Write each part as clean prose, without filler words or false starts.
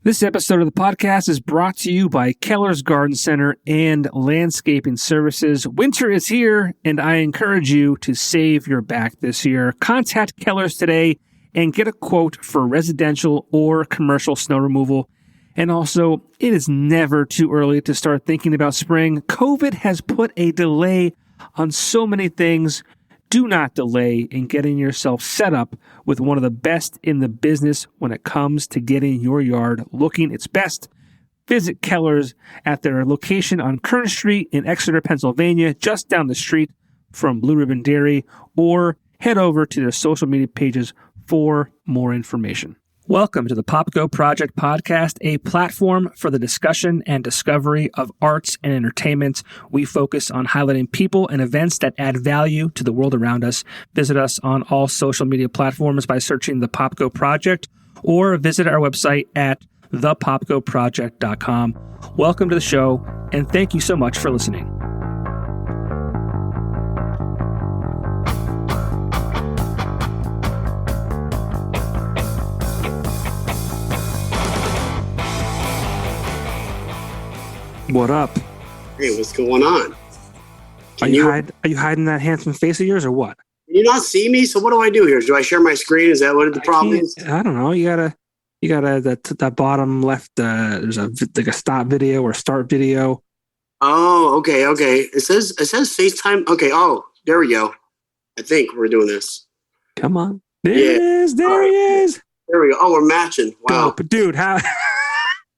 This episode of the podcast is brought to you by Keller's Garden Center and Landscaping Services. Winter is here, and I encourage you to save your back this year. Contact Keller's today and get a quote for residential or commercial snow removal. And also, it is never too early to start thinking about spring. COVID has put a delay on so many things. Do not delay in getting yourself set up with one of the best in the business when it comes to getting your yard looking its best. Visit Keller's at their location on Kern Street in Exeter, Pennsylvania, just down the street from Blue Ribbon Dairy, or head over to their social media pages for more information. Welcome to the Popko Project podcast, a platform for the discussion and discovery of arts and entertainment. We focus on highlighting people and events that add value to the world around us. Visit us on all social media platforms by searching the Popko Project, or visit our website at thepopkoproject.com. Welcome to the show, and thank you so much for listening. What up? Hey, what's going on? Are you hiding that handsome face of yours or what? Can you not see me? So what do I do here? Do I share my screen? Is that what the problem is? I don't know. You gotta that bottom left. There's a stop video or start video. Oh, okay. It says FaceTime. Okay. Oh, there we go. I think we're doing this. Come on. There he is. There he is. There we go. Oh, we're matching. Wow, dope. Dude, how?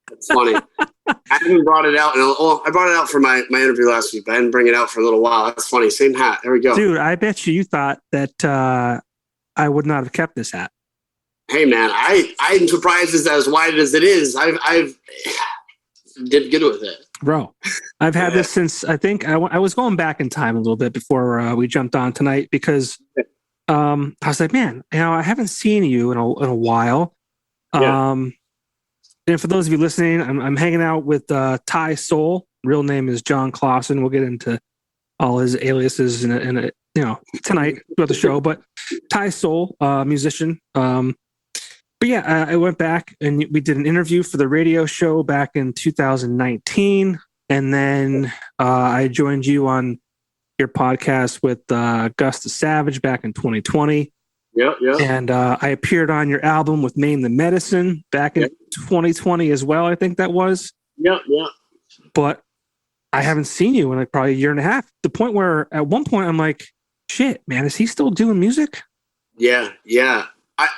That's funny. I haven't brought it out. I brought it out for my interview last week, but I didn't bring it out for a little while. That's funny. Same hat. There we go. Dude, I bet you thought that I would not have kept this hat. Hey, man, I'm surprised it's as wide as it is. I've did good with it. Bro, I've had this since, I think, I was going back in time a little bit before we jumped on tonight because I was like, man, I haven't seen you in a while. And for those of you listening, I'm hanging out with TySoul. Real name is John Clausen. We'll get into all his aliases in tonight throughout the show. But TySoul, musician. But yeah, I went back and we did an interview for the radio show back in 2019, and then I joined you on your podcast with Gus the Savage back in 2020. Yeah. And I appeared on your album with Name the Medicine back in 2020 as well, I think that was. Yeah. But I haven't seen you in like probably a year and a half. The point where at one point I'm like, shit, man, is he still doing music? Yeah. I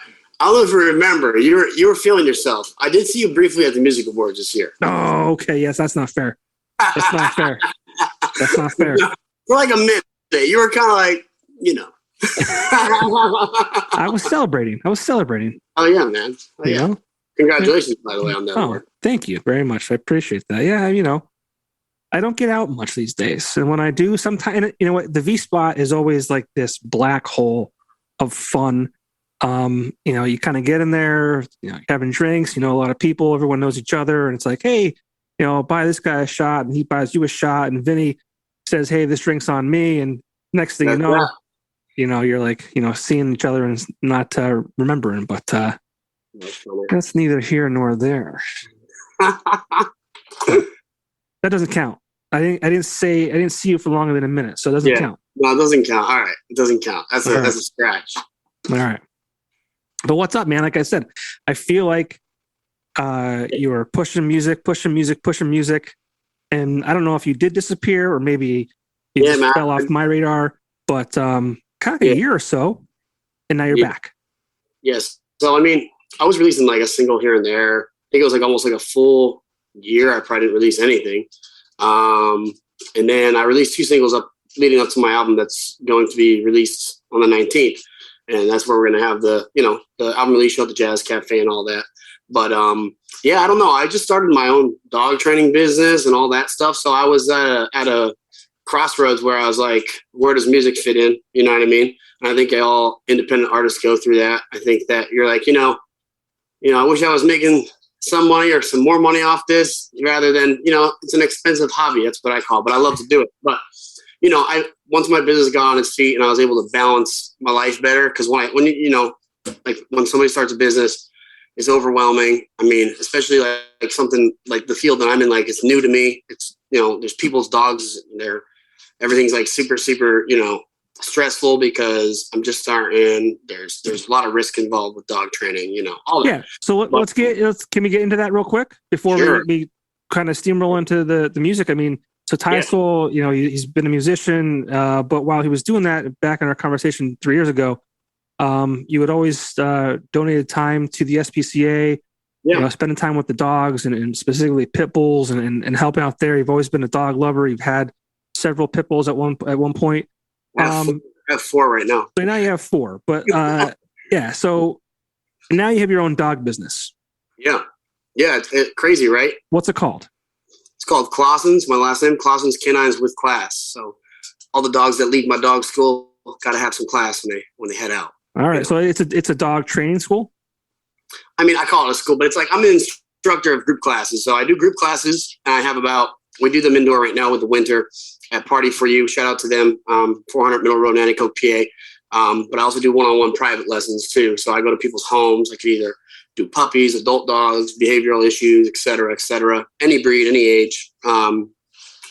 don't know if you remember. You were feeling yourself. I did see you briefly at the Music Awards this year. Oh, okay. Yes, that's not fair. That's not fair. For like a minute, you were kind of like, I was celebrating. Oh yeah, man. Oh, yeah. Congratulations, by the way, on that. Oh, thank you very much. I appreciate that. Yeah, I don't get out much these days, and when I do, sometimes the V spot is always like this black hole of fun. You kind of get in there, having drinks. A lot of people. Everyone knows each other, and it's like, hey, buy this guy a shot, and he buys you a shot, and Vinny says, hey, this drink's on me, and next thing you know. You're like, seeing each other and not remembering, but that's neither here nor there. That doesn't count. I didn't see you for longer than a minute, so it doesn't count. No, it doesn't count. All right, it doesn't count. That's a scratch. All right, but what's up, man? Like I said, I feel like you were pushing music, and I don't know if you did disappear or maybe you just fell off my radar, but kind of a year or so, and now you're back. Yes. So, I was releasing like a single here and there. I think it was like almost like a full year. I probably didn't release anything. And then I released 2 singles leading up to my album that's going to be released on the 19th. And that's where we're going to have the album release show at the Jazz Cafe and all that. But I don't know. I just started my own dog training business and all that stuff. So I was at a crossroads where I was like, where does music fit in? You know what I mean? And I think all independent artists go through that. I think that you're like, I wish I was making some money or some more money off this rather than, it's an expensive hobby. That's what I call it, but I love to do it. But, once my business got on its feet and I was able to balance my life better, because when somebody starts a business, is overwhelming. I mean, especially like something like the field that I'm in, like it's new to me. It's, there's people's dogs there. Everything's like super, super, stressful because I'm just starting. There's a lot of risk involved with dog training, all that. Yeah. So can we get into that real quick before Sure. we kind of steamroll into the music? I mean, so TySoul, he's been a musician, but while he was doing that back in our conversation 3 years ago, you had always donated time to the SPCA, spending time with the dogs and specifically pit bulls and helping out there. You've always been a dog lover. You've had several pit bulls at one point. I have 4 right now. So now you have 4, but so now you have your own dog business. Yeah. It's crazy, right? What's it called? It's called Clausen's. My last name, Clausen's Canines with Class. So all the dogs that leave my dog school got to have some class when they head out. All right. So it's a dog training school? I mean, I call it a school, but it's like I'm an instructor of group classes. So I do group classes, and I have we do them indoor right now with the winter at Party For You. Shout out to them, 400 Middle Road, Nanticoke, PA. But I also do one-on-one private lessons too. So I go to people's homes. I can either do puppies, adult dogs, behavioral issues, et cetera, any breed, any age.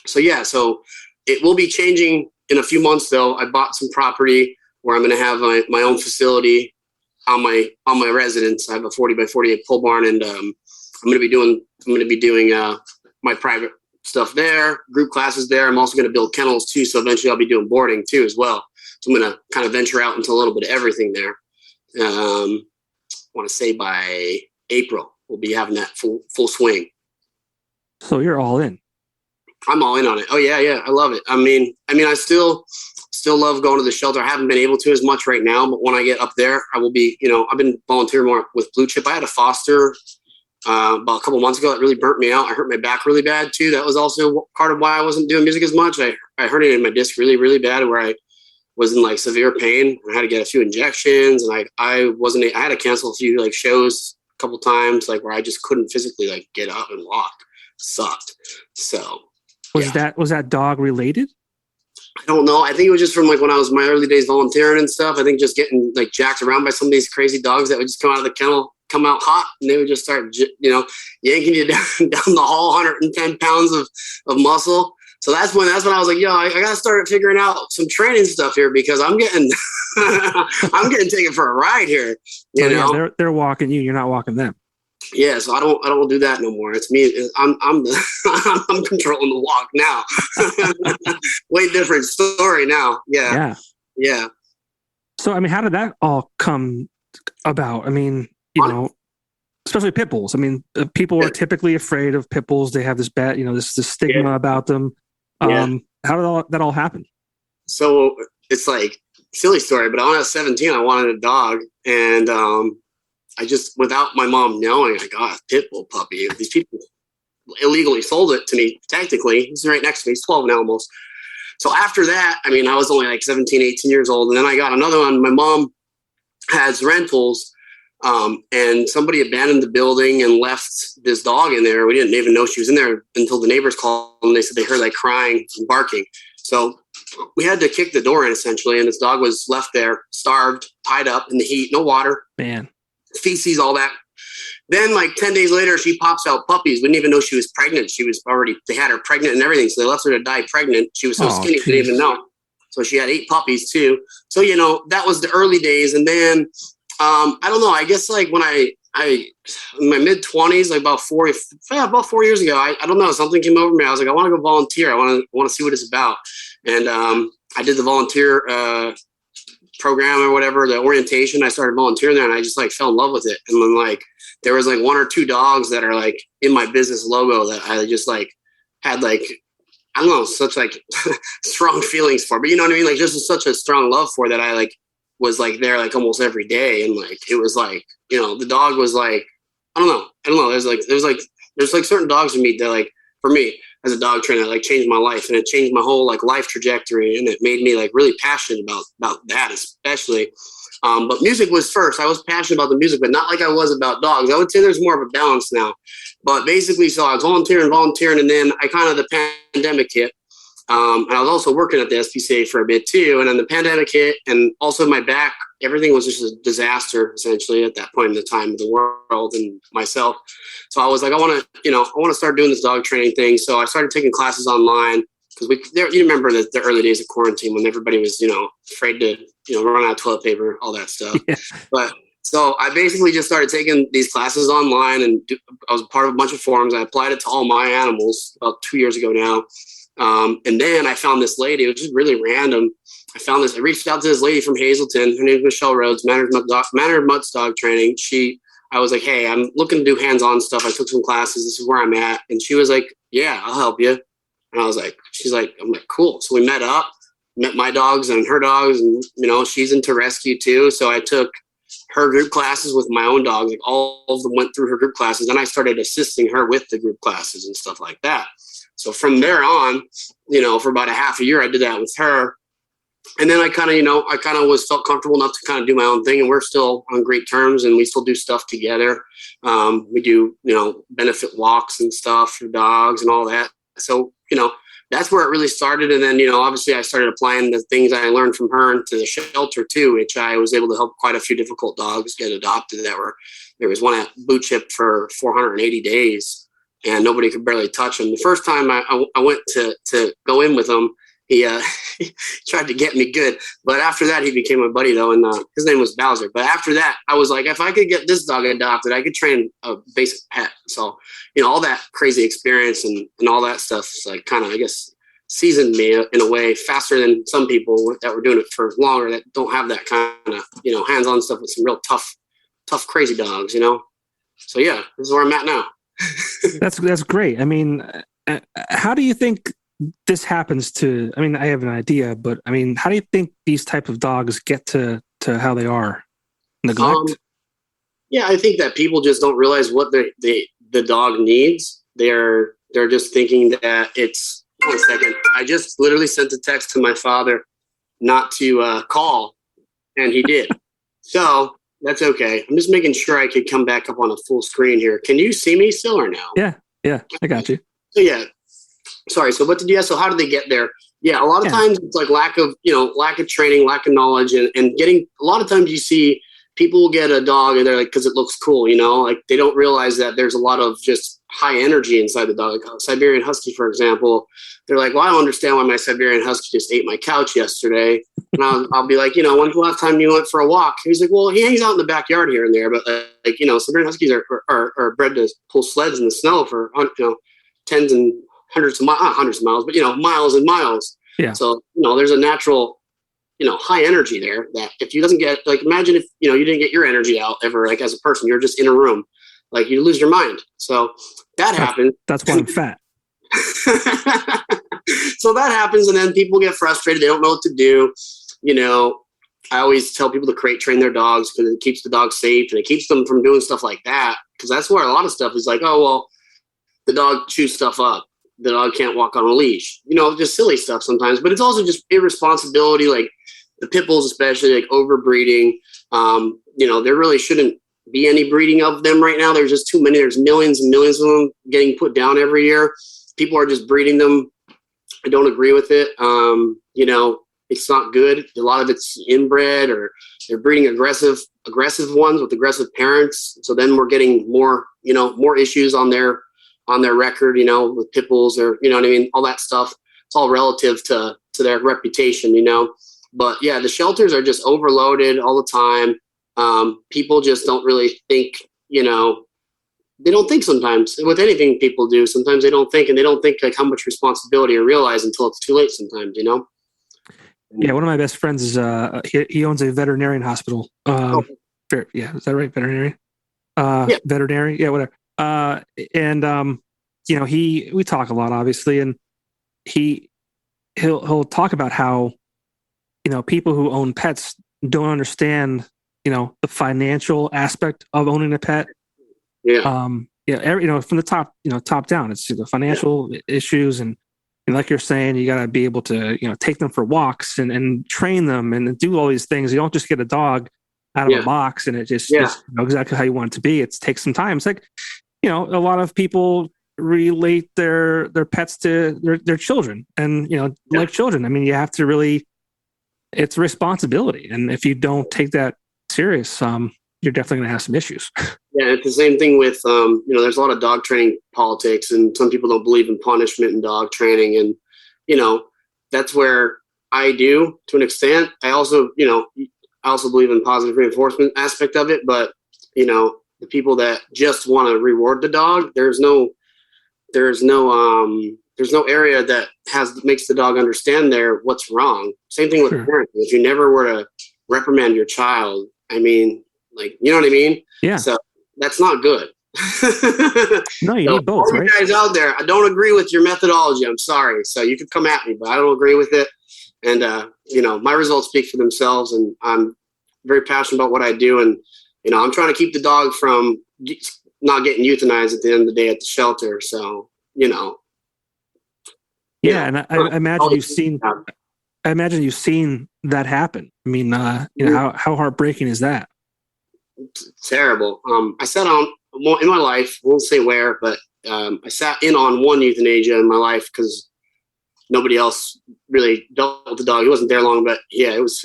So it will be changing in a few months though. I bought some property where I'm going to have my own facility on my residence. I have a 40 by 48 pole barn, and I'm going to be doing my private stuff there, group classes there. I'm also going to build kennels too. So eventually I'll be doing boarding too as well. So I'm going to kind of venture out into a little bit of everything there. I want to say by April, we'll be having that full swing. So you're all in. I'm all in on it. Oh yeah. I love it. I mean, I still love going to the shelter. I haven't been able to as much right now, but when I get up there, I will be, I've been volunteering more with Blue Chip. I had a foster about a couple months ago that really burnt me out. I hurt my back really bad too. That was also part of why I wasn't doing music as much. I herniated my disc really, really bad, where I was in like severe pain. I had to get a few injections, and I had to cancel a few like shows a couple times, like where I just couldn't physically like get up and walk. Sucked. So was that dog related? I don't know. I think it was just from like when I was in my early days volunteering and stuff. I think just getting like jacked around by some of these crazy dogs that would just come out of the kennel, come out hot, and they would just start, yanking you down the hall, 110 pounds of muscle. So that's when I was like, I got to start figuring out some training stuff here, because I'm getting, I'm getting taken for a ride here. You know, yeah, they're walking you. You're not walking them. Yeah, so I don't do that no more. It's me. I'm controlling the walk now. Way different story now. Yeah. So I mean, how did that all come about? I mean, especially pit bulls. I mean, people are typically afraid of pit bulls. They have this bad, this stigma about them. How did that all happen? So it's like silly story, but when I was 17, I wanted a dog, and I just, without my mom knowing, I got a pit bull puppy. These people illegally sold it to me, technically. He's right next to me. He's 12 now almost. So after that, I mean, I was only like 17, 18 years old. And then I got another one. My mom has rentals, and somebody abandoned the building and left this dog in there. We didn't even know she was in there until the neighbors called, and they said they heard like crying and barking. So we had to kick the door in, essentially. And this dog was left there, starved, tied up in the heat, no water. Man. Feces, all that. Then like 10 days later, she pops out puppies. We didn't even know she was pregnant. They had her pregnant and everything. So they left her to die pregnant. She was so skinny, they didn't even know. So she had 8 puppies too. So, that was the early days. And then, I don't know, I guess like when I in my mid 20s, like about 4 years ago, I don't know, something came over me. I was like, I want to go volunteer. I want to see what it's about. And, I did the volunteer, program or whatever, the orientation. I started volunteering there, and I just like fell in love with it. And then like there was like 1 or 2 dogs that are like in my business logo that I just like had like, I don't know, such like strong feelings for, but you know what I mean? Like just such a strong love for, that I like was like there like almost every day. And like, it was like, the dog was like, I don't know. There's like certain dogs to meet that like, for me as a dog trainer, like changed my life, and it changed my whole like life trajectory. And it made me like really passionate about that, especially. But music was first. I was passionate about the music, but not like I was about dogs. I would say there's more of a balance now. But basically, so I was volunteering. And then the pandemic hit, And I was also working at the SPCA for a bit too. And then the pandemic hit, and also my back, everything was just a disaster essentially at that point in the time of the world and myself. So I was like, I want to start doing this dog training thing. So I started taking classes online because you remember the early days of quarantine when everybody was, afraid to, run out of toilet paper, all that stuff. Yeah. But so I basically just started taking these classes online, and I was part of a bunch of forums. I applied it to all my animals about 2 years ago now. And then I found this lady. It was just really random. I reached out to this lady from Hazleton. Her name is Michelle Rhodes, Manor of Mutts dog training. I was like, hey, I'm looking to do hands-on stuff. I took some classes. This is where I'm at. And she was like, yeah, I'll help you. And I'm like, cool. So we met my dogs and her dogs, and, she's into rescue too. So I took her group classes with my own dogs. Like all of them went through her group classes. And I started assisting her with the group classes and stuff like that. So from there on, for about a half a year, I did that with her. And then I kind of felt comfortable enough to kind of do my own thing, and we're still on great terms, and we still do stuff together. We do, benefit walks and stuff for dogs and all that. So, that's where it really started. And then, obviously I started applying the things I learned from her into the shelter too, which I was able to help quite a few difficult dogs get adopted. There was one at boot chip for 480 days. And nobody could barely touch him. The first time I went to go in with him, he tried to get me good. But after that, he became my buddy, though, and his name was Bowser. But after that, I was like, if I could get this dog adopted, I could train a basic pet. So, all that crazy experience and all that stuff is like kind of, I guess, seasoned me in a way faster than some people that were doing it for longer that don't have that kind of, hands-on stuff with some real tough, crazy dogs, So, yeah, this is where I'm at now. That's great. I mean, how do you think this happens to? I mean, I have an idea, but I mean, how do you think these type of dogs get to how they are? Neglect. Yeah, I think that people just don't realize what the dog needs. They're just thinking that it's. 1 second. I just literally sent a text to my father not to call, and he did. So. That's okay. I'm just making sure I could come back up on a full screen here. Can you see me still or no? Yeah, I got you. So yeah. Sorry. So so how do they get there? Yeah, a lot of times it's like lack of training, lack of knowledge, and getting a lot of times you see people will get a dog and they're like, because it looks cool, like they don't realize that there's a lot of just high energy inside the dog. Like Siberian Husky, for example, they're like, well, I don't understand why my Siberian Husky just ate my couch yesterday. And I'll be like, when's the last time you went for a walk? He's like, well, he hangs out in the backyard here and there, but Siberian Huskies are bred to pull sleds in the snow for, tens and hundreds of miles, not hundreds of miles, but, miles and miles. Yeah. So, there's a natural, high energy there that if you doesn't get, like, imagine if, you didn't get your energy out ever, like as a person, you're just in a room, like you lose your mind. So that happens. That's why I'm fat. So that happens. And then people get frustrated. They don't know what to do. I always tell people to crate train their dogs because it keeps the dog safe and it keeps them from doing stuff like that. Because that's where a lot of stuff is like, oh, well, the dog chews stuff up. The dog can't walk on a leash, just silly stuff sometimes. But it's also just irresponsibility, like the pit bulls, especially like overbreeding. There really shouldn't be any breeding of them right now. There's just too many. There's millions and millions of them getting put down every year. People are just breeding them. I don't agree with it. It's not good. A lot of it's inbred, or they're breeding aggressive ones with aggressive parents. So then we're getting more issues on their record, with pit bulls, or, what I mean? All that stuff. It's all relative to their reputation, but yeah, the shelters are just overloaded all the time. People just don't really think, they don't think sometimes with anything people do. Sometimes they don't think, and they don't think like how much responsibility or realize until it's too late sometimes, Yeah, one of my best friends is he owns a veterinarian hospital. Yeah, is that right? Veterinarian? Yeah. Veterinary, yeah, whatever. We talk a lot, obviously, and he'll talk about how people who own pets don't understand the financial aspect of owning a pet. Yeah. From the top down, it's the financial issues, and like you're saying, you got to be able to, take them for walks and train them and do all these things. You don't just get a dog out of a box and it just exactly how you want it to be. It takes some time. It's like, a lot of people relate their pets to their children, and like children. I mean, you have to really, it's a responsibility, and if you don't take that serious, you're definitely going to have some issues. Yeah, it's the same thing with there's a lot of dog training politics, and some people don't believe in punishment in dog training, and that's where I do to an extent. I also believe in positive reinforcement aspect of it, but the people that just want to reward the dog, there's no area that makes the dog understand what's wrong. Same thing with parenting. If you never were to reprimand your child, I mean, like, you know what I mean? Yeah. So that's not good. No, you need both, all right? you guys out there, I don't agree with your methodology. I'm sorry. So you could come at me, but I don't agree with it. And, my results speak for themselves, and I'm very passionate about what I do. And, I'm trying to keep the dog from not getting euthanized at the end of the day at the shelter. So, Yeah. And I imagine you've seen that happen. I mean, how heartbreaking is that? It's terrible. I sat on in my life, I won't say where, but I sat in on one euthanasia in my life because nobody else really dealt with the dog. It wasn't there long, but yeah, it was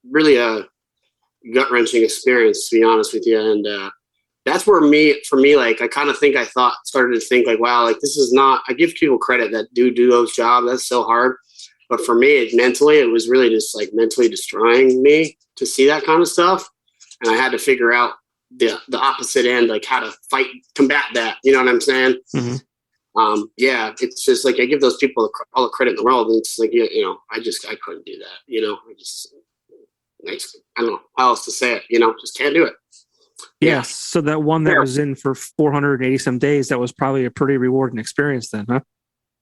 really a gut-wrenching experience, to be honest with you. And that's where for me, like, I kind of started to think like, wow, like, this is not, I give people credit that do those jobs. That's so hard. But for me, it was really just like mentally destroying me to see that kind of stuff. And I had to figure out the opposite end, like how to combat that. You know what I'm saying? Mm-hmm. Yeah, it's just like, I give those people all the credit in the world. And it's like, I couldn't do that. I don't know how else to say it, just can't do it. Yeah. So that one that was in for 480 some days, that was probably a pretty rewarding experience then, huh?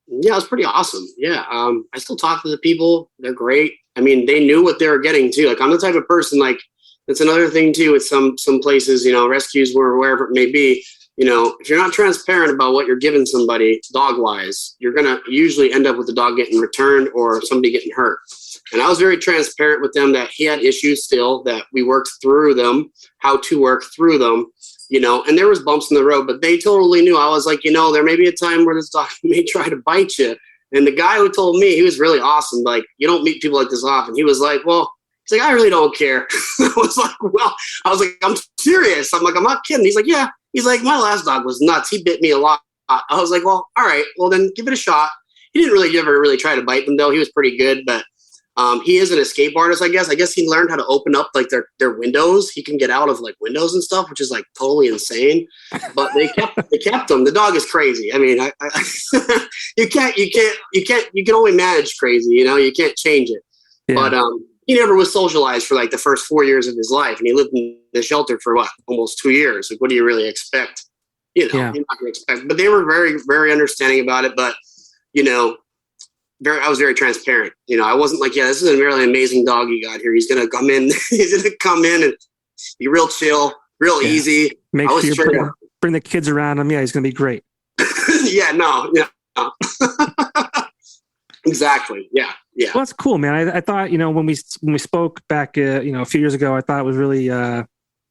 Yeah, it was pretty awesome. Yeah. I still talk to the people. They're great. I mean, they knew what they were getting too. Like, I'm the type of person, like, that's another thing too with some places, rescues or wherever it may be. If you're not transparent about what you're giving somebody dog wise, you're going to usually end up with the dog getting returned or somebody getting hurt. And I was very transparent with them that he had issues still, that we worked through them, how to work through them, and there was bumps in the road, but they totally knew. I was like, there may be a time where this dog may try to bite you. And the guy who told me, he was really awesome. Like, you don't meet people like this often. He was like, he's like, I really don't care. I was like, I'm serious. I'm like, I'm not kidding. He's like, yeah. He's like, my last dog was nuts. He bit me a lot. I was like, well, all right. Well, then give it a shot. He didn't ever really try to bite them, though. He was pretty good, but he is an escape artist, I guess. I guess he learned how to open up like their windows. He can get out of like windows and stuff, which is like totally insane. But they kept him. The dog is crazy. I mean, you can only manage crazy. You can't change it. Yeah. But he never was socialized for like the first 4 years of his life, and he lived in the shelter for almost 2 years. Like, what do you really expect? You're not going to expect. But they were very, very understanding about it. But I was very transparent. I wasn't like, yeah, this is a really amazing dog you got here. He's gonna come in. He's gonna come in and be real chill, real easy. Make sure you bring the kids around him. Yeah, he's gonna be great. No. Exactly. Yeah. Well, that's cool, man. I thought, when we spoke back, a few years ago, I thought it was really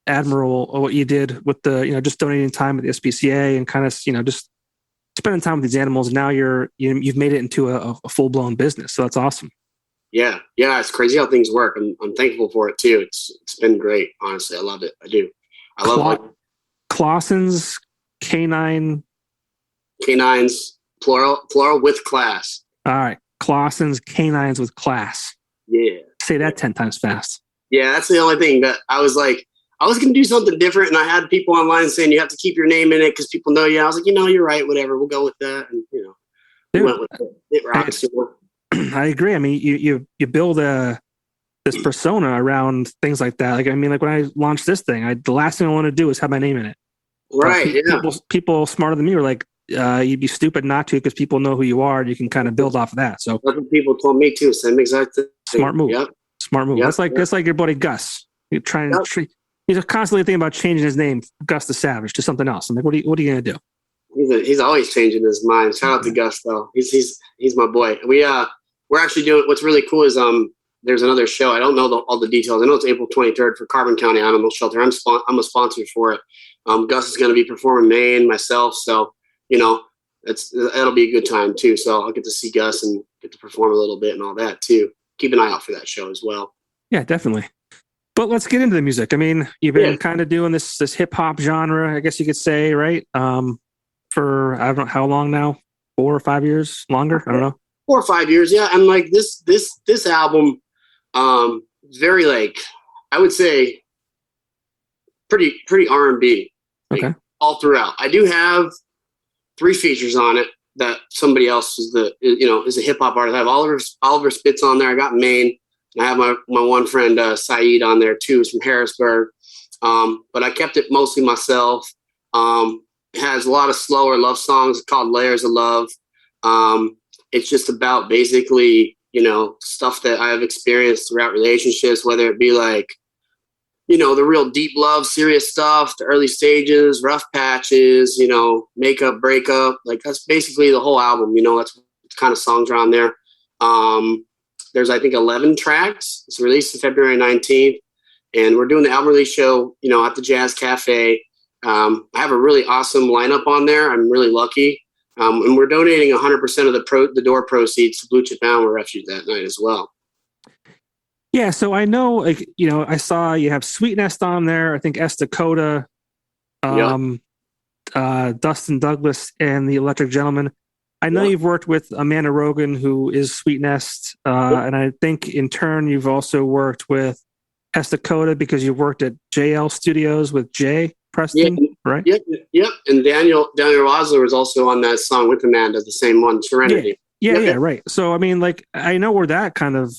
admirable what you did with the, just donating time at the SPCA and kind of, just spending time with these animals. And now you've made it into a full blown business. So that's awesome. Yeah. It's crazy how things work. I'm thankful for it too. It's been great. Honestly, I love it. I do. I love it. Clausen's canines, plural with class. All right. Clausen's canines with class. Yeah. Say that 10 times fast. Yeah. That's the only thing that I was like, I was going to do something different. And I had people online saying you have to keep your name in it because people know you. I was like, you're right. Whatever. We'll go with that. And, we went with it. It rocks. I agree. I mean, you build this persona around things like that. Like, I mean, like when I launched this thing, the last thing I want to do is have my name in it. Right. People smarter than me were like, you'd be stupid not to, because people know who you are and you can kind of build off of that. So that's what people told me too. Same exact thing. Smart move. Yep. Smart move. Yep. That's like your buddy Gus. You're trying to treat. He's constantly thinking about changing his name, Gus the Savage, to something else. I'm like, what are you gonna do? He's always changing his mind. Shout out to Gus though. He's my boy. We're actually doing, what's really cool is there's another show. I don't know all the details. I know it's April 23rd for Carbon County Animal Shelter. I'm a sponsor for it. Gus is going to be performing Maine, myself. So that'll be a good time too. So I'll get to see Gus and get to perform a little bit and all that too. Keep an eye out for that show as well. Yeah, definitely. But let's get into the music. I mean, you've been kind of doing this hip hop genre, I guess you could say, right? For I don't know how long now, 4 or 5 years, longer. I don't know. 4 or 5 years. Yeah. And like this album, very like, I would say pretty R&B, like, all throughout. I do have 3 features on it that somebody else is a hip hop artist. I have Oliver Spitz on there. I got Maine. And I have my one friend, Saeed, on there too. He's from Harrisburg. But I kept it mostly myself. It has a lot of slower love songs called Layers of Love. It's just about basically, stuff that I've experienced throughout relationships, whether it be like, the real deep love, serious stuff, the early stages, rough patches, makeup, breakup. Like that's basically the whole album. That's what kind of songs are on there. There's, I think, 11 tracks. It's released February 19th. And we're doing the album release show, at the Jazz Cafe. I have a really awesome lineup on there. I'm really lucky. And we're donating 100% of the door proceeds to Blue Chip Animal Refuge that night as well. Yeah, so I know, like, I saw you have Sweet Nest on there. I think S. Dakota, Dustin Douglas, and the Electric Gentleman. I know you've worked with Amanda Rogan, who is Sweet Nest, and I think in turn you've also worked with S. Dakota because you worked at JL Studios with Jay Preston, right? Yep. And Daniel Rosler was also on that song with Amanda, the same one, Serenity. Yeah, right. So I mean, like, I know where that kind of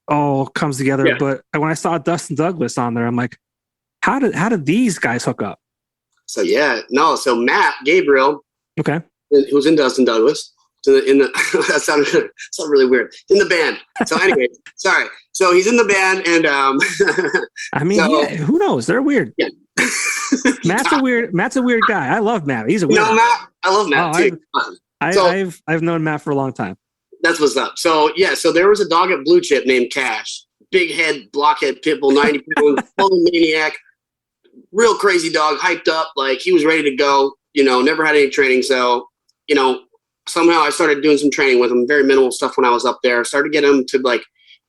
all comes together, but when I saw Dustin Douglas on there, I'm like, how did these guys hook up? So Matt Gabriel, who was in Dustin Douglas, that sounded really weird, in the band. So anyway, sorry. So he's in the band, and I mean, who knows? They're weird. Yeah. Matt's a weird guy. I love Matt. He's a weird. Matt. I love Matt too. I've known Matt for a long time. That's what's up. So there was a dog at Blue Chip named Cash, big head, blockhead pit bull, 90 pounds, full maniac, real crazy dog, hyped up, like he was ready to go. Never had any training, so somehow I started doing some training with him, very minimal stuff when I was up there. Started getting him to like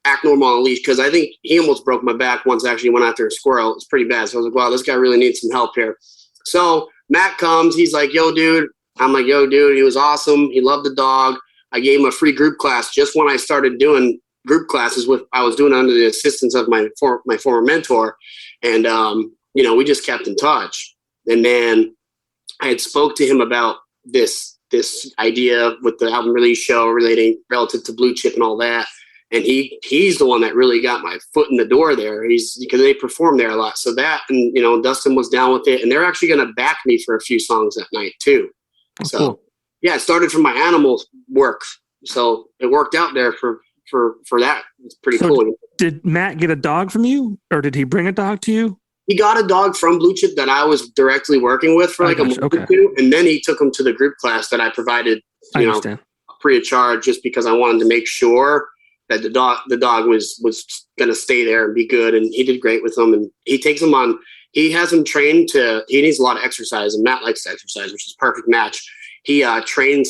act normal on a leash because I think he almost broke my back once. Actually, went after a squirrel. It's pretty bad. So I was like, wow, this guy really needs some help here. So Matt comes. He's like, yo, dude. I'm like, yo, dude. He was awesome. He loved the dog. I gave him a free group class just when I started doing group classes. I was doing under the assistance of my former mentor, and we just kept in touch. And then I had spoke to him about this idea with the album release show relative to Blue Chip and all that. And he's the one that really got my foot in the door there. Because they perform there a lot. So that, and Dustin was down with it, and they're actually going to back me for a few songs that night too. So cool. It started from my animal work. So it worked out there for that. It's pretty cool. Did Matt get a dog from you, or did he bring a dog to you? He got a dog from Blue Chip that I was directly working with for like a month or two, and then he took him to the group class that I provided, free of charge, just because I wanted to make sure that the dog was going to stay there and be good. And he did great with him, and he takes him on. He has him trained he needs a lot of exercise, and Matt likes to exercise, which is a perfect match. He's trained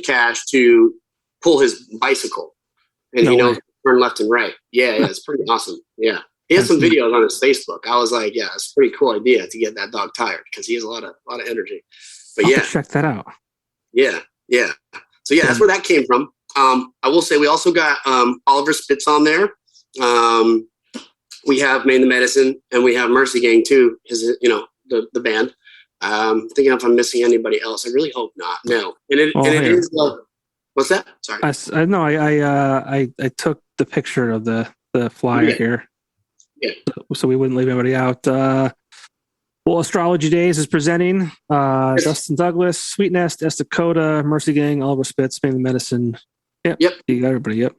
Cash to pull his bicycle, and turn left and right. Yeah, it's pretty awesome. Yeah. He has some videos on his Facebook. I was like, it's a pretty cool idea to get that dog tired because he has a lot of energy. But I'll check that out. Yeah. So that's where that came from. I will say we also got Oliver Spitz on there. We have Maine the Medicine, and we have Mercy Gang too. The band. Thinking if I'm missing anybody else. I really hope not. No. And it is. What's that? Sorry. I took the picture of the flyer here. Yeah. So we wouldn't leave anybody out. Astrology Days is presenting Dustin Douglas, Sweet Nest, S. Dakota, Mercy Gang, Oliver Spitz, Maine the Medicine. Yep. You got everybody. Yep.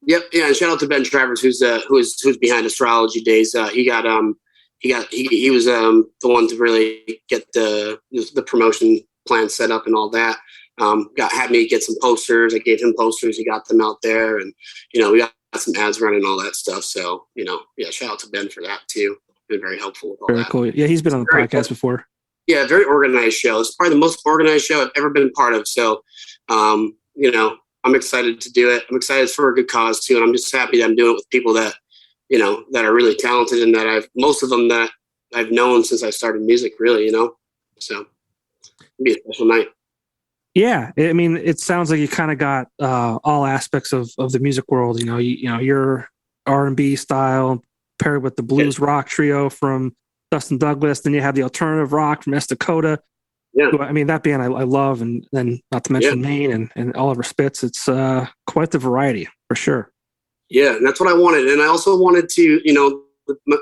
Yeah. And shout out to Ben Travers, who's behind Astrology Days. He was the one to really get the promotion plan set up and all that. Had me get some posters. I gave him posters. He got them out there, and we got some ads running and all that stuff. So shout out to Ben for that too. Been very helpful with all very that. Cool. Yeah, he's been on the podcast before. Yeah, very organized show. It's probably the most organized show I've ever been part of. So, you know, I'm excited to do it. I'm excited for a good cause too, and I'm just happy that I'm doing it with people that, you know, that are really talented and that most of them that I've known since I started music. Really, you know, so it'll be a special night. Yeah, I mean, it sounds like you kind of got all aspects of the music world. You know your R&B style paired with the blues rock trio from Dustin Douglas. Then you have the alternative rock from S. Dakota. Yeah, I mean, that band I love, and then not to mention Maine and Oliver Spitz. It's quite the variety for sure. Yeah, and that's what I wanted. And I also wanted to, you know,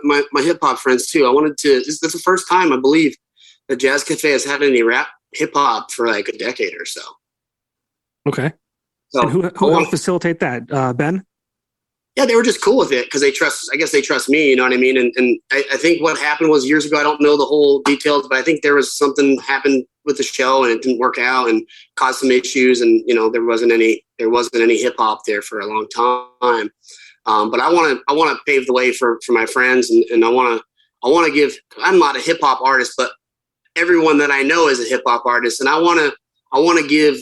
my hip hop friends too. I wanted to. This is the first time I believe that Jazz Cafe has had any rap hip hop for like a decade or so. Okay. So and who helped facilitate that? Ben? Yeah, they were just cool with it because I guess they trust me, you know what I mean? And I think what happened was years ago, I don't know the whole details, but I think there was something happened with the show and it didn't work out and caused some issues. And, you know, there wasn't any hip hop there for a long time. But I want to pave the way for my friends. And I want to give, I'm not a hip hop artist, but everyone that I know is a hip hop artist. And I want to give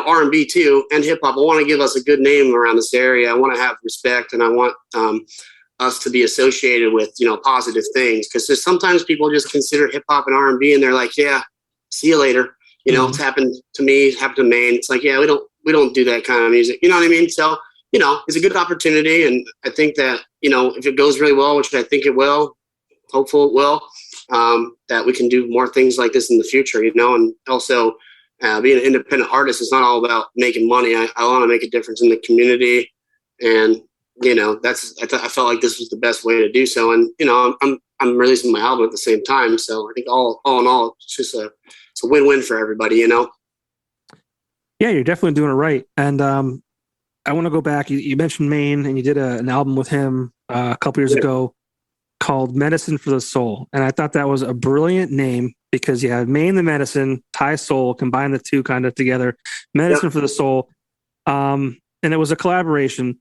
R&B too and hip hop. I want to give us a good name around this area. I want to have respect, and I want us to be associated with, you know, positive things. Because sometimes people just consider hip hop and R&B, and they're like, yeah, see you later. You know, It's happened to me. It's happened to Maine. It's like, yeah, we don't do that kind of music. You know what I mean? So, you know, it's a good opportunity, and I think that, you know, if it goes really well, which I think it will, hopeful it will, that we can do more things like this in the future. You know, and also. Being an independent artist is not all about making money. I want to make a difference in the community, and you know I felt like this was the best way to do so. And you know I'm releasing my album at the same time, so I think all in all, it's a win-win for everybody. You know. Yeah, you're definitely doing it right. And I want to go back. You mentioned Maine, and you did an album with him a couple years ago called "Medicine for the Soul," and I thought that was a brilliant name. Because you have Maine the Medicine, TySoul, combine the two kind of together, Medicine for the Soul. And it was a collaboration.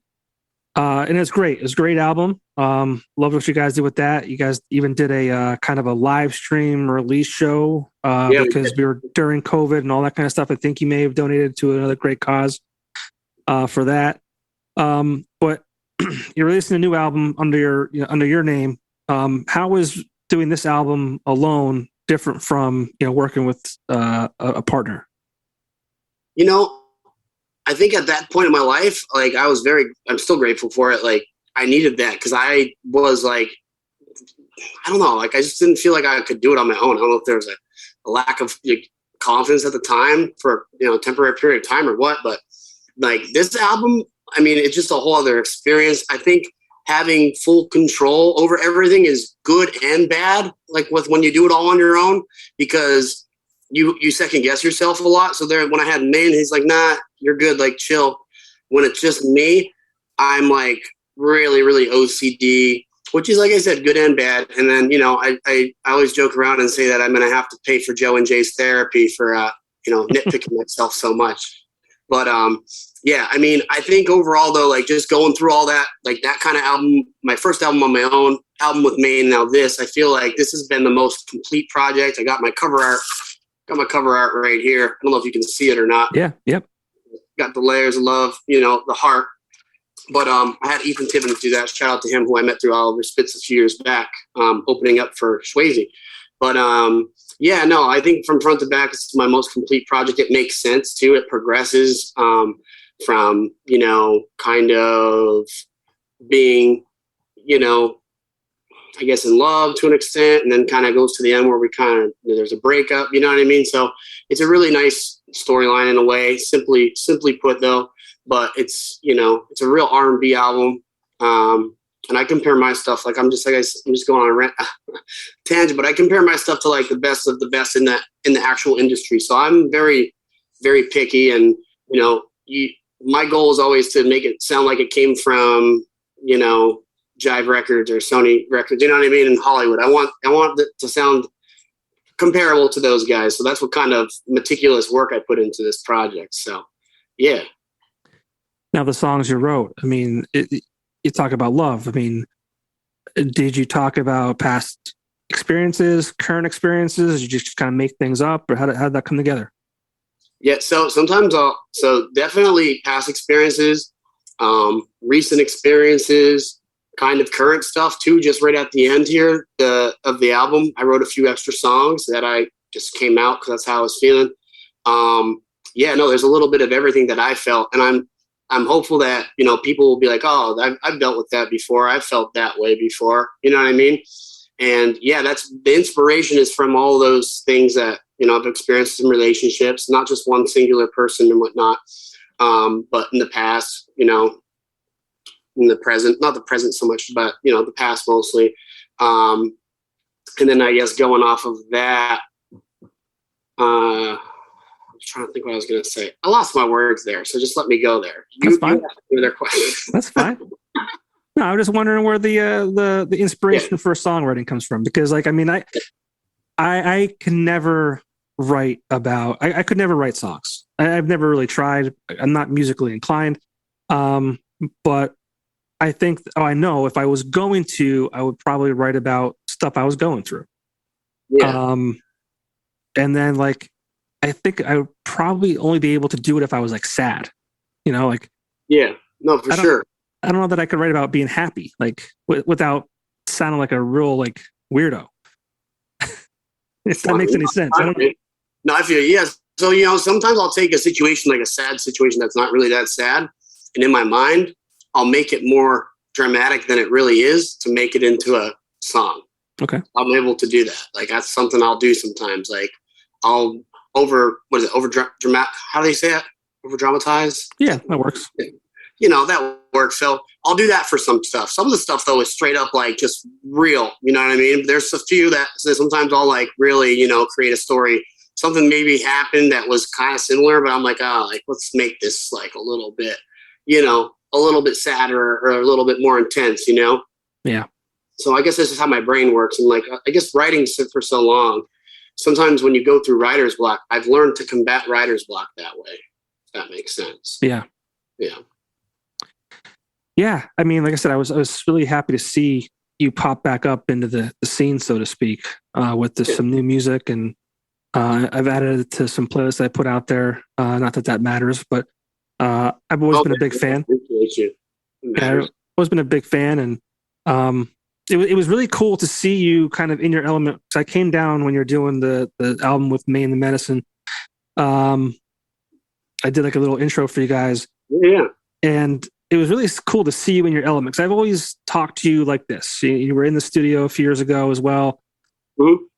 And it's great. It's a great album. Love what you guys did with that. You guys even did a kind of a live stream release show because we were during COVID and all that kind of stuff. I think you may have donated to another great cause for that. But you're releasing a new album under your name. How was doing this album alone different from, you know, working with a partner? You know, I think at that point in my life, like I'm still grateful for it. Like I needed that because I was like, I don't know, like I just didn't feel like I could do it on my own. I don't know if there was a lack of confidence at the time for, you know, a temporary period of time or what, but like this album, I mean, it's just a whole other experience. I think having full control over everything is good and bad, like when you do it all on your own, because you second guess yourself a lot. So when I had Maine, he's like, nah, you're good, like chill. When it's just me, I'm like really, really OCD, which is, like I said, good and bad. And then, you know, I always joke around and say that I'm going to have to pay for Joe and Jay's therapy for, you know, nitpicking myself so much. But yeah, I mean, I think overall though, like just going through all that, like that kind of album, my first album on my own, album with Maine, now this, I feel like this has been the most complete project. I got my cover art right here. I don't know if you can see it or not. Yeah, yep. Got the layers of love, you know, the heart. But I had Ethan Tibbins do that. Shout out to him, who I met through Oliver Spitz a few years back, opening up for Swayze. But yeah, no, I think from front to back, it's my most complete project. It makes sense too. It progresses from, you know, kind of being, you know, I guess in love to an extent, and then kind of goes to the end where we kind of, there's a breakup, you know what I mean? So it's a really nice storyline in a way, simply put though, but it's, you know, it's a real R&B album. And I compare my stuff, like I'm just going on a rant, tangent, but I compare my stuff to like the best of the best in the actual industry. So I'm very, very picky, and you know, my goal is always to make it sound like it came from, you know, Jive Records or Sony Records, you know what I mean, in Hollywood. I want it to sound comparable to those guys. So that's what kind of meticulous work I put into this project. So, yeah. Now the songs you wrote, I mean, you talk about love. I mean, did you talk about past experiences, current experiences? You just kind of make things up, or how did that come together? Yeah, so sometimes so definitely past experiences, recent experiences, kind of current stuff too. Just right at the end here of the album, I wrote a few extra songs that I just came out because that's how I was feeling. Yeah, no, there's a little bit of everything that I felt, and I'm hopeful that people will be like, oh, I've dealt with that before. I've felt that way before. You know what I mean? And yeah, that's the inspiration is from all those things that I've experienced in relationships, not just one singular person and whatnot, but in the past, in the present, not the present so much, but the past mostly. And then I guess going off of that, I'm trying to think what I was going to say. I lost my words there, so just let me go there. That's fine. Questions. That's fine. No, I was just wondering where the inspiration for songwriting comes from, because I can never write about. I could never write songs. I've never really tried. I'm not musically inclined, but I think. I know if I was going to, I would probably write about stuff I was going through. Yeah. And then I think I would probably only be able to do it if I was sad. Yeah. No, for sure. I don't know that I could write about being happy, without sounding like a real weirdo. If that makes any sense. I don't know. No, I feel yes. So sometimes I'll take a situation a sad situation that's not really that sad, and in my mind, I'll make it more dramatic than it really is to make it into a song. Okay, I'm able to do that. That's something I'll do sometimes. I'll over dramatic. How do they say it? Over dramatize. Yeah, that works. That works. So I'll do that for some stuff. Some of the stuff though is straight up just real. You know what I mean? There's a few that sometimes I'll really, create a story. Something maybe happened that was kind of similar, but I'm let's make this a little bit, a little bit sadder or a little bit more intense, Yeah. So I guess this is how my brain works. And I guess writing for so long, sometimes when you go through writer's block, I've learned to combat writer's block that way. If that makes sense. Yeah. Yeah. Yeah, I mean, like I said, I was really happy to see you pop back up into the scene, so to speak, with some new music, and I've added it to some playlists I put out there. Not that matters, but I've always been a big fan. Appreciate you. I've always been a big fan, and it was really cool to see you kind of in your element. Because I came down when you're doing the album with May and the Medicine. I did a little intro for you guys. Yeah, and it was really cool to see you in your element, because I've always talked to you like this. You were in the studio a few years ago as well,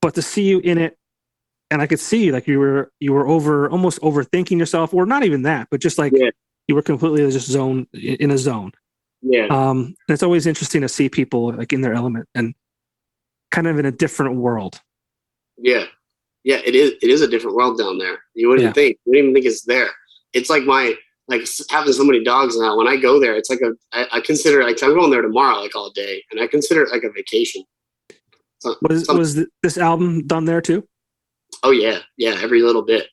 but to see you in it, and I could see you were almost overthinking yourself, or not even that, but just you were completely just in a zone. Yeah. And it's always interesting to see people in their element and kind of in a different world. Yeah. Yeah, it is. It is a different world down there. You wouldn't think. You wouldn't even think it's there. It's having so many dogs now. When I go there, it's I consider I'm going there tomorrow, all day, and I consider it a vacation. So, was this album done there too? Oh yeah, every little bit.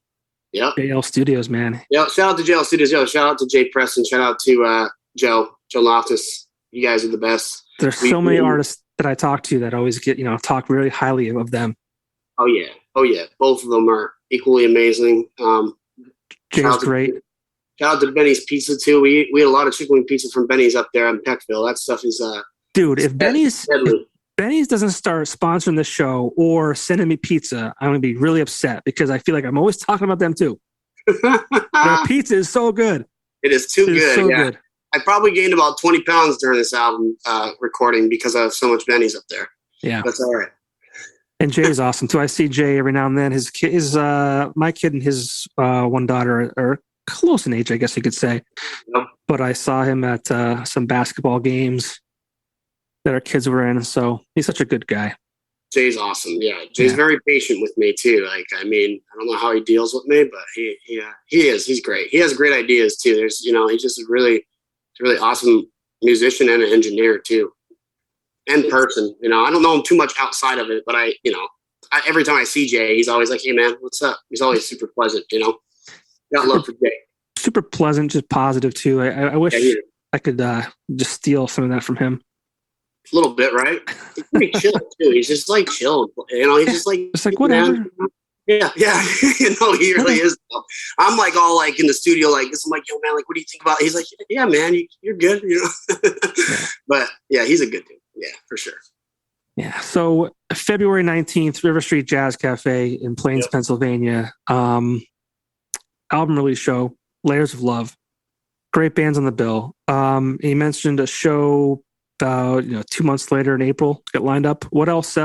Yeah. JL Studios, man. Yeah. Shout out to JL Studios. Yo, shout out to Jay Preston. Shout out to Joe Loftus. You guys are the best. There's so many artists that I talk to that always get talk really highly of them. Oh yeah. Both of them are equally amazing. Jay's great. Shout out to Benny's Pizza too. We had a lot of chicken wing pizza from Benny's up there in Peckville. That stuff is dude. If Benny's doesn't start sponsoring the show or sending me pizza, I'm gonna be really upset, because I feel like I'm always talking about them too. Their pizza is so good. It is too good. So yeah. Good. I probably gained about 20 pounds during this album recording because I have so much Benny's up there. Yeah, that's all right. And Jay's awesome too. I see Jay every now and then. My kid and his one daughter are close in age, I guess you could say. Yep. But I saw him at some basketball games that our kids were in. So he's such a good guy. Jay's awesome. Yeah. Jay's very patient with me too. I don't know how he deals with me, but he is. He's great. He has great ideas too. There's, he's just a really awesome musician and an engineer too. And person, I don't know him too much outside of it, but every time I see Jay, he's always like, "Hey man, what's up?" He's always super pleasant, Got love for Jay. Super pleasant, just positive too. I wish I could just steal some of that from him. A little bit, right? He's pretty chill too. He's just like chill. He's just like It's like whatever. Man. Yeah. He really is. I'm like all like in the studio, like this. I'm like, yo, man, like, what do you think about? He's like, yeah, man, you're good, Yeah. But yeah, he's a good dude. Yeah, for sure. Yeah. So February 19th, River Street Jazz Cafe in Plains, Pennsylvania. Album release show, Layers of Love. Great bands on the bill. He mentioned a show about 2 months later in April to get lined up. What else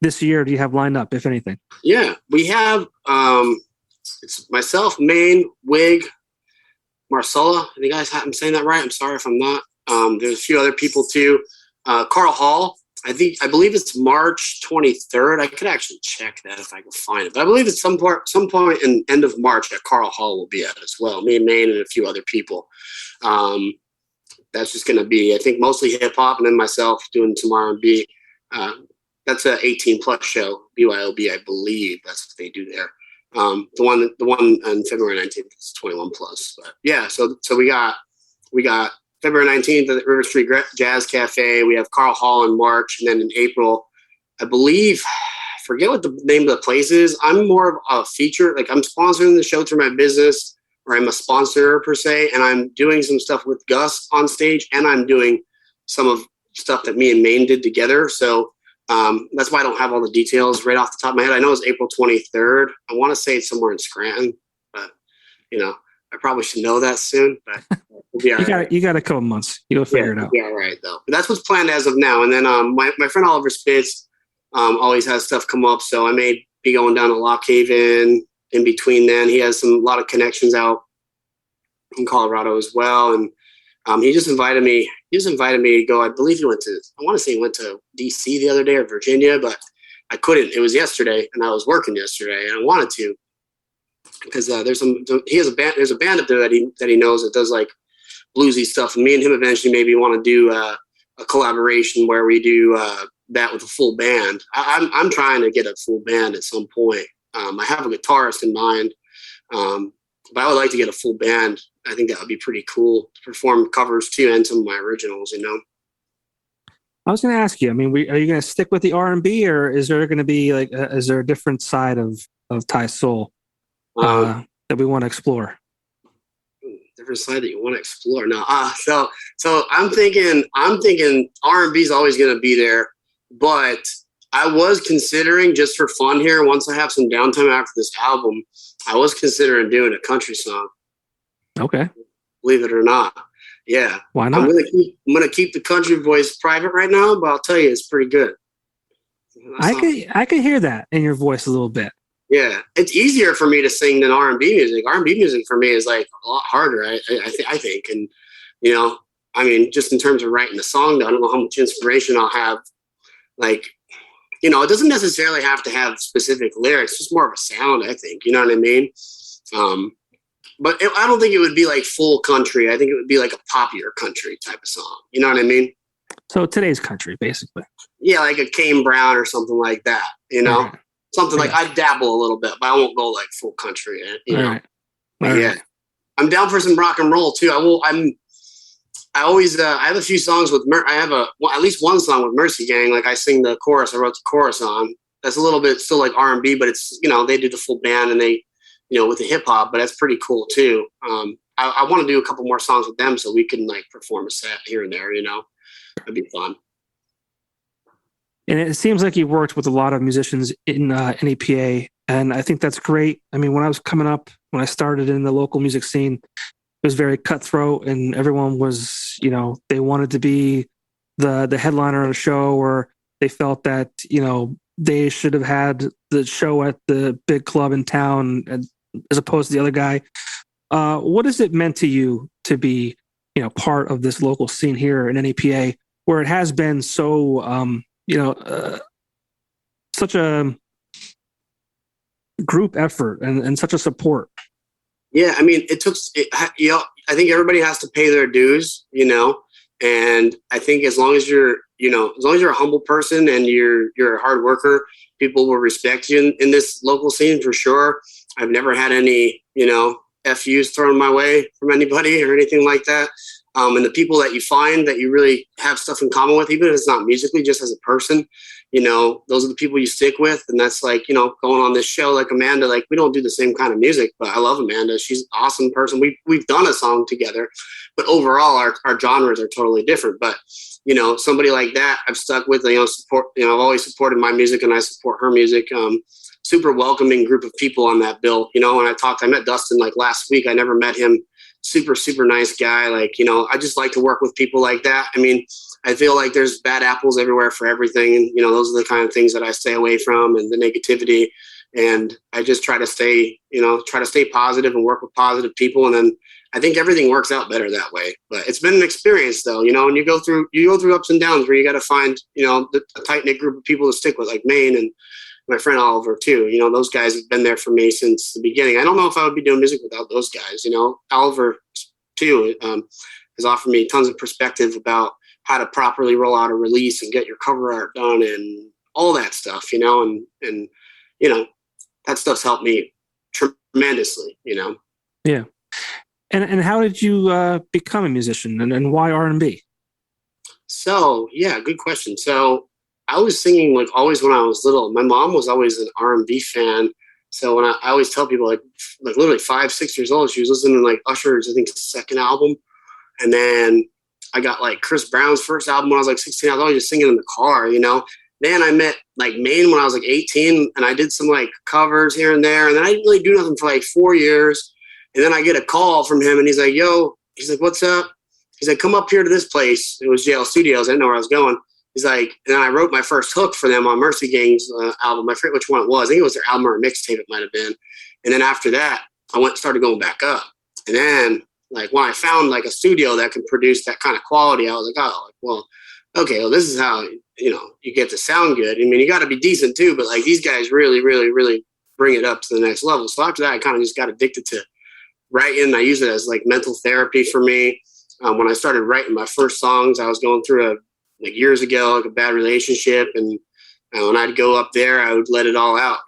this year do you have lined up, if anything? Yeah, we have it's myself, Maine, Wig, Marcella. I think I'm saying that right. I'm sorry if I'm not. There's a few other people too. Carl Hall. I believe it's March 23rd. I could actually check that if I can find it. But I believe it's some point in end of March that Carl Hall will be at as well. Me and Maine and a few other people. That's just going to be, I think, mostly hip hop, and then myself doing some R&B. That's a 18 plus show, BYOB, I believe that's what they do there. The one on February 19th is 21 plus. But yeah, so we got February 19th at the River Street Jazz Cafe. We have Carl Hall in March, and then in April, I believe, I forget what the name of the place is. I'm more of a feature, like I'm sponsoring the show through my business, or I'm a sponsor per se, and I'm doing some stuff with Gus on stage, and I'm doing some of stuff that me and Maine did together. So that's why I don't have all the details right off the top of my head. I know it's April 23rd. I want to say it's somewhere in Scranton, but I probably should know that soon. But we'll be all right. You got a couple months. You'll figure it out. Yeah, all right though. But that's what's planned as of now. And then my friend Oliver Spitz always has stuff come up, so I may be going down to Lock Haven in between. Then he has a lot of connections out in Colorado as well, and he just invited me. To go. I believe he went to DC the other day or Virginia, but I couldn't. It was yesterday, and I was working yesterday, and I wanted to because there's a band up there that he knows that does like bluesy stuff, and me and him eventually maybe want to do a collaboration where we do that with a full band. I'm trying to get a full band at some point. I have a guitarist in mind, but I would like to get a full band. I think that would be pretty cool to perform covers too, and some of my originals. I was going to ask you. I mean, are you going to stick with the R&B, or is there going to be is there a different side of TySoul that we want to explore? Different side that you want to explore. No, so I'm thinking R&B is always going to be there, but I was considering, just for fun here, once I have some downtime after this album, I was considering doing a country song. Okay. Believe it or not. Yeah. Why not? I'm gonna keep the country voice private right now, but I'll tell you, it's pretty good. I could hear that in your voice a little bit. Yeah, it's easier for me to sing than R&B music. R&B music for me is like a lot harder. I think, and I mean, just in terms of writing the song, I don't know how much inspiration I'll have. Like, it doesn't necessarily have to have specific lyrics. It's just more of a sound, I think. You know what I mean? But I don't think it would be like full country. I think it would be like a poppier country type of song. You know what I mean? So today's country, basically. Yeah, like a Kane Brown or something like that. Right. Something like I dabble a little bit, but I won't go like full country. Right. Yeah, I'm down for some rock and roll too. I always have a few songs with I have at least one song with Mercy Gang. Like I sing the chorus. I wrote the chorus on. That's a little bit still like R&B, but it's they do the full band and they with the hip hop. But that's pretty cool too. I want to do a couple more songs with them so we can like perform a set here and there. It'd be fun. And it seems like you worked with a lot of musicians in NEPA, and I think that's great. I mean, when I was coming up, when I started in the local music scene, it was very cutthroat, and everyone was, they wanted to be the headliner of a show, or they felt that, they should have had the show at the big club in town as opposed to the other guy. What has it meant to you to be, part of this local scene here in NEPA, where it has been so, such a group effort and such a support? Yeah, I mean, I think everybody has to pay their dues, and I think as long as you're a humble person and you're a hard worker, people will respect you in this local scene for sure. I've never had any, FUs thrown my way from anybody or anything like that. And the people that you find that you really have stuff in common with, even if it's not musically, just as a person, those are the people you stick with. And that's like, going on this show, like Amanda, like we don't do the same kind of music, but I love Amanda. She's an awesome person. We've done a song together, but overall our genres are totally different. But, somebody like that I've stuck with, support, I've always supported my music and I support her music. Super welcoming group of people on that bill. When I met Dustin like last week. I never met him. Super, super nice guy. Like, I just like to work with people like that. I mean, I feel like there's bad apples everywhere for everything. And, those are the kind of things that I stay away from, and the negativity. And I just try to stay positive and work with positive people. And then I think everything works out better that way. But it's been an experience though, and you go through ups and downs where you got to find, a tight knit group of people to stick with, like Maine and my friend Oliver too. Those guys have been there for me since the beginning. I don't know if I would be doing music without those guys. Oliver too has offered me tons of perspective about how to properly roll out a release and get your cover art done and all that stuff, and that stuff's helped me tremendously, Yeah. And how did you become a musician, and why R&B? So, yeah, good question. So I was singing like always when I was little. My mom was always an R&B fan. So when I always tell people like literally 5-6 years old, she was listening to like Usher's, I think, second album. And then I got like Chris Brown's first album when I was like 16. I was always just singing in the car, Then I met like Maine when I was like 18, and I did some like covers here and there. And then I didn't really do nothing for like 4 years. And then I get a call from him and he's like, he's like, what's up? He's like, come up here to this place. It was JL Studios. I didn't know where I was going. He's like, and then I wrote my first hook for them on Mercy Gang's album. I forget which one it was. I think it was their album or mixtape, it might have been. And then after that, I started going back up. And then like when I found like a studio that could produce that kind of quality, I was like, okay, this is how, you get to sound good. I mean, you got to be decent too, but like these guys really, really, really bring it up to the next level. So after that, I kind of just got addicted to writing. I use it as like mental therapy for me. When I started writing my first songs, I was going through years ago, like a bad relationship. And when I'd go up there, I would let it all out,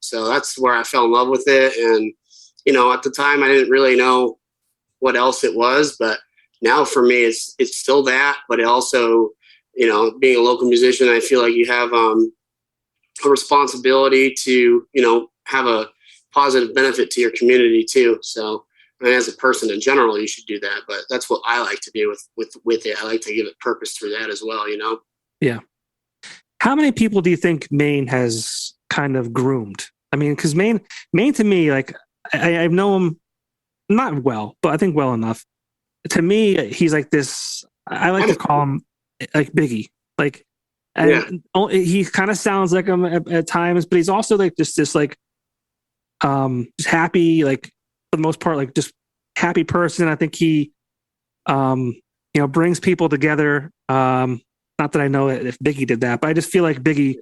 so that's where I fell in love with it. And, at the time I didn't really know what else it was, but now for me, it's still that, but it also, being a local musician, I feel like you have a responsibility to, have a positive benefit to your community too. So, as a person in general, you should do that, but that's what I like to do with it. I like to give it purpose through that as well, Yeah. How many people do you think Maine has kind of groomed? I mean, because Maine to me, like I know him not well, but I think well enough. To me, he's like this. I like to call him like Biggie. Like, and he kind of sounds like him at times, but he's also like just this like just happy, like for the most part, like just happy person. I think he brings people together. Not that I know if Biggie did that, but I just feel like Biggie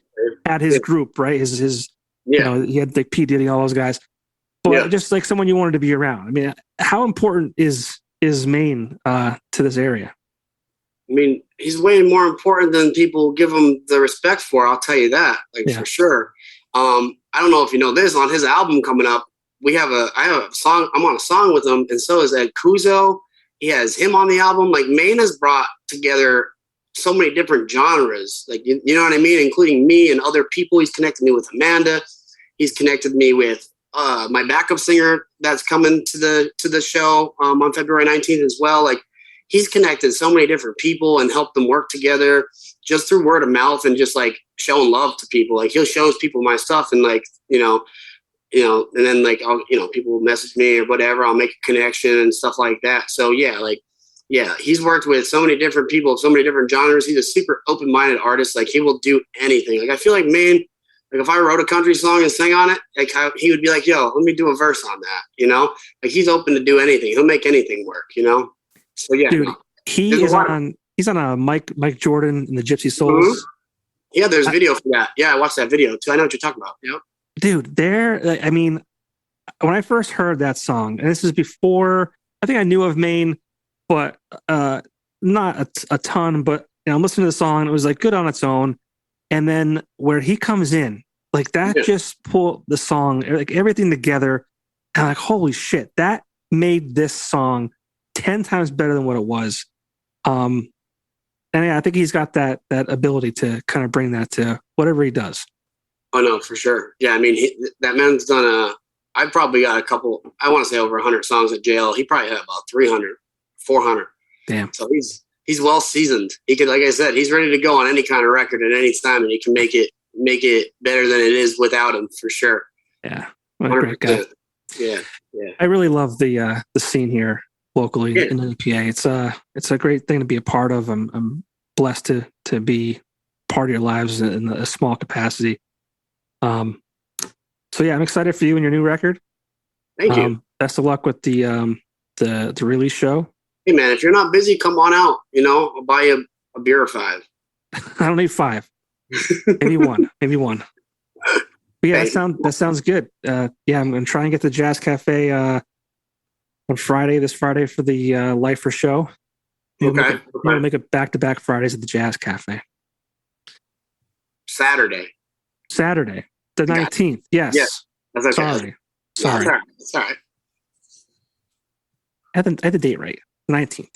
had his group, right? His he had like P. Diddy, all those guys. But just like someone you wanted to be around. I mean, how important is Maine to this area? I mean, he's way more important than people give him the respect for. I'll tell you that, for sure. I don't know if you know this. On his album coming up, I have a song. I'm on a song with him, and so is Ed Kuzo. He has him on the album. Like Maine has brought together so many different genres. Like you know what I mean, including me and other people. He's connected me with Amanda. He's connected me with my backup singer that's coming to the show on February 19th as well. Like he's connected so many different people and helped them work together just through word of mouth and just like showing love to people. Like he'll show people my stuff and like, and then like, I'll, people will message me or whatever, I'll make a connection and stuff like that. So he's worked with so many different people, so many different genres. He's a super open-minded artist. Like he will do anything. Like I feel like Maine, like if I wrote a country song and sang on it, like he would be like, yo, let me do a verse on that. Like he's open to do anything. He'll make anything work, So yeah. Dude, he's on a Mike Jordan and the Gypsy Souls. Mm-hmm. Yeah, there's a video for that. Yeah, I watched that video too. I know what you're talking about. Yeah. Dude, I mean, when I first heard that song, and this is before I think I knew of Maine, but not a ton, but I'm listening to the song, it was like good on its own. And then where he comes in, like that just pulled the song, like everything together. And like, holy shit, that made this song 10 times better than what it was. And yeah, I think he's got that ability to kind of bring that to whatever he does. Oh no, for sure. Yeah, I mean that man's done I probably got a couple. I want to say over 100 songs at jail. He probably had about 300, 400. Damn. So he's well seasoned. He could, like I said, he's ready to go on any kind of record at any time, and he can make it better than it is without him for sure. Yeah, what a great guy. Yeah. I really love the scene here locally in the EPA. It's a great thing to be a part of. I'm blessed to be part of your lives in a small capacity. So yeah, I'm excited for you and your new record. Thank you. Best of luck with the release show. Hey man, if you're not busy, come on out. I'll buy you a beer or 5. I don't need 5. Maybe one. But yeah, that sounds good. Yeah, I'm gonna try and get to Jazz Cafe on this Friday for the Lifer show. We'll make it back-to-back Fridays at the Jazz Cafe. Saturday, the 19th. Yes. Yeah, that's okay. Sorry. It's all right. I had the date right. The 19th.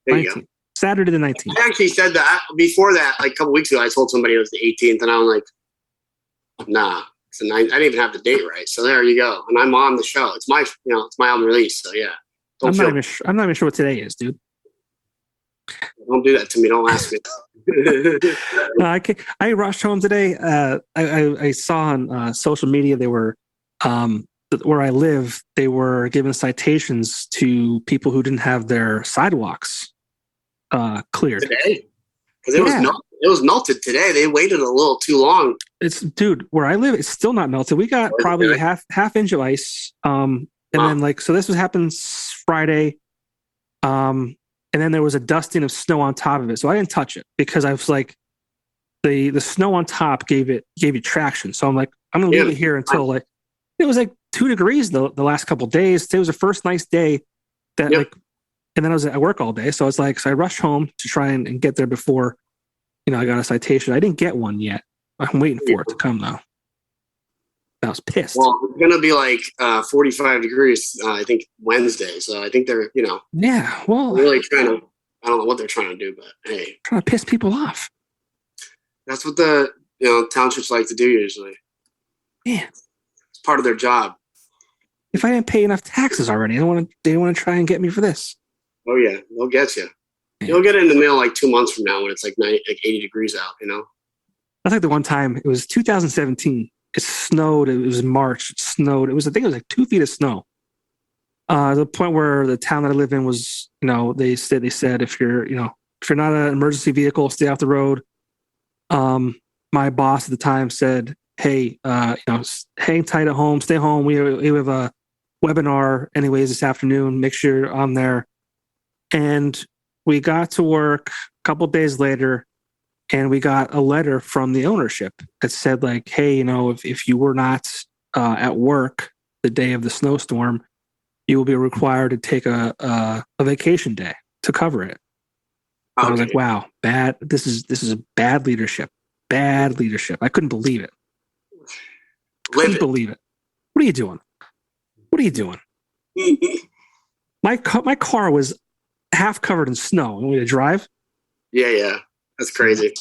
There you go. Saturday the 19th. I actually said that before that, like a couple weeks ago. I told somebody it was the 18th, and I was like, "Nah, it's the 9th." I didn't even have the date right. So there you go. And I'm on the show. It's my album release. So yeah. I'm not even sure what today is, dude. Don't do that to me. Don't ask me. No, I rushed home today. I saw on social media they were where I live. They were giving citations to people who didn't have their sidewalks cleared today because it was melted today. They waited a little too long. Dude, where I live, it's still not melted. We got probably half inch of ice. And then so this happens Friday. And then there was a dusting of snow on top of it. So I didn't touch it because I was like, the snow on top gave you traction. So I'm like, I'm gonna leave it here until it was like 2 degrees the last couple of days. Today was the first nice day that and then I was at work all day. So I was like, so I rushed home to try and get there before, I got a citation. I didn't get one yet. I'm waiting for it to come though. I was pissed. Well, it's going to be like 45 degrees, I think, Wednesday. So I think they're, Yeah, well. Really trying to, I don't know what they're trying to do, but hey. Trying to piss people off. That's what the, townships like to do usually. Yeah. It's part of their job. If I didn't pay enough taxes already, they want to try and get me for this. Oh, yeah. They'll get you. Yeah. You'll get it in the mail like 2 months from now when it's like 80 degrees out, That's like the one time, it was 2017. It snowed. It was March. It snowed. I think it was like 2 feet of snow. The point where the town that I live in was, they said if you're not an emergency vehicle, stay off the road. My boss at the time said, "Hey, hang tight at home, stay home. We have a webinar anyways this afternoon. Make sure I'm there." And we got to work a couple of days later. And we got a letter from the ownership that said, like, hey, if you were not at work the day of the snowstorm, you will be required to take a vacation day to cover it. Okay. I was like, wow, bad. This is bad leadership. Bad leadership. I couldn't believe it. Couldn't believe it. What are you doing? What are you doing? My car was half covered in snow. Want me to drive? Yeah. That's crazy. I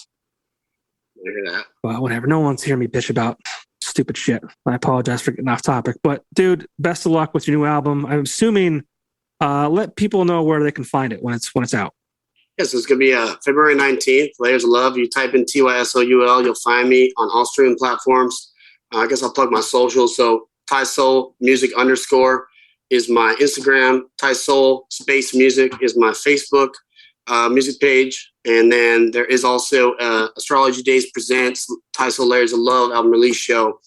hear that. Well, whatever. No one's hearing me bitch about stupid shit. I apologize for getting off topic. But, dude, best of luck with your new album. I'm assuming let people know where they can find it when it's out. Yes, it's going to be February 19th. Layers of Love. You type in TySoul, you'll find me on all streaming platforms. I guess I'll plug my socials. So TySoul music _ is my Instagram. TySoul space music is my Facebook music page. And then there is also Astrology Days Presents TySoul Layers of Love album release show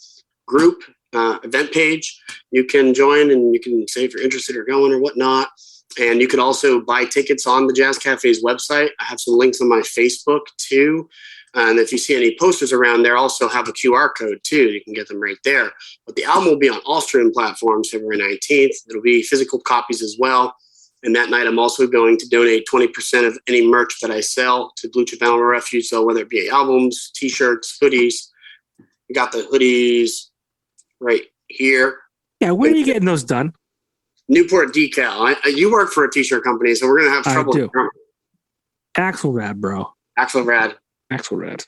group event page. You can join and you can say if you're interested or going or whatnot. And you can also buy tickets on the Jazz Cafe's website. I have some links on my Facebook too. And if you see any posters around there, also have a QR code too. You can get them right there. But the album will be on all streaming platforms February 19th. It'll be physical copies as well. And that night, I'm also going to donate 20% of any merch that I sell to Blue Chip Animal Refuge. So whether it be albums, T-shirts, hoodies, we got the hoodies right here. Yeah, where are you getting those done? Newport Decal. You work for a T-shirt company, so we're going to have trouble. I do. Axelrad, bro. Axelrad. Axelrad.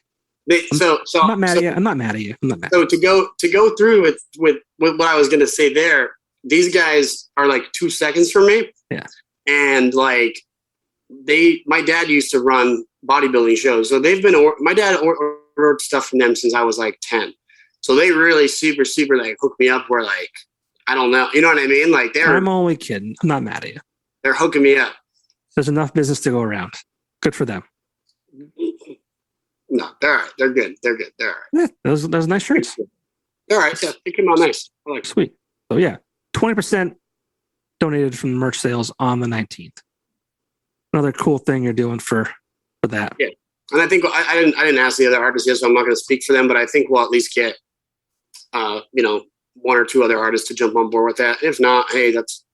I'm not mad at you. I'm not mad at you. So to go through with what I was gonna say there, these guys are like 2 seconds from me. Yeah. And like my dad used to run bodybuilding shows, so my dad ordered stuff from them since I was like 10. So they really super like hooked me up where like I don't know, you know what I mean? Like I'm only kidding. I'm not mad at you. They're hooking me up. There's enough business to go around. Good for them. No, they're all right. They're good. They're all right. Yeah, those nice shirts. They're all right. Yeah, they came out nice. I like Sweet. So yeah, 20% donated from the merch sales on the 19th. Another cool thing you're doing for that. Yeah, and I think I didn't ask the other artists yet, so I'm not going to speak for them. But I think we'll at least get, one or two other artists to jump on board with that. If not, hey, that's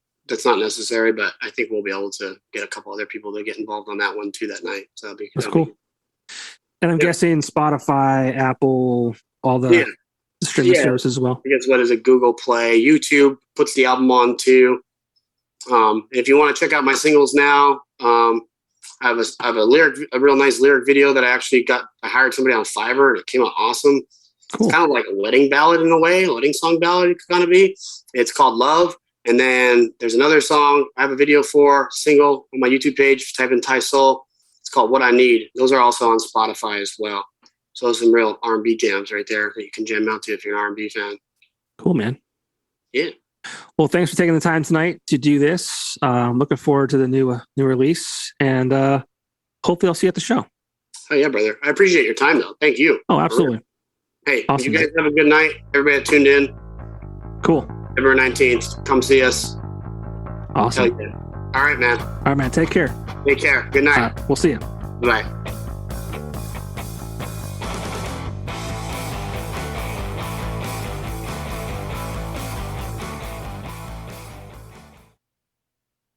not necessary. But I think we'll be able to get a couple other people to get involved on that one too that night. So that's cool. And I'm guessing Spotify, Apple, all the streaming services as well. I guess what is it? Google Play, YouTube puts the album on too. If you want to check out my singles now, I have a real nice lyric video that I hired somebody on Fiverr and it came out awesome. Cool. It's kind of like a wedding ballad in a way, a wedding song ballad it could kind of be. It's called Love. And then there's another song I have a video for, single on my YouTube page. Type in TySoul. It's called What I Need. Those are also on Spotify as well. So there's some real R&B jams right there that you can jam out to if you're an R&B fan. Cool, man. Yeah. Well, thanks for taking the time tonight to do this. Looking forward to the new release, and hopefully I'll see you at the show. Oh yeah, brother. I appreciate your time though. Thank you. Oh, absolutely. Hey, awesome, you guys have a good night. Everybody that tuned in. Cool. February 19th. Come see us. Awesome. All right, man. All right, man. Take care. Take care. Good night. We'll see you. Bye.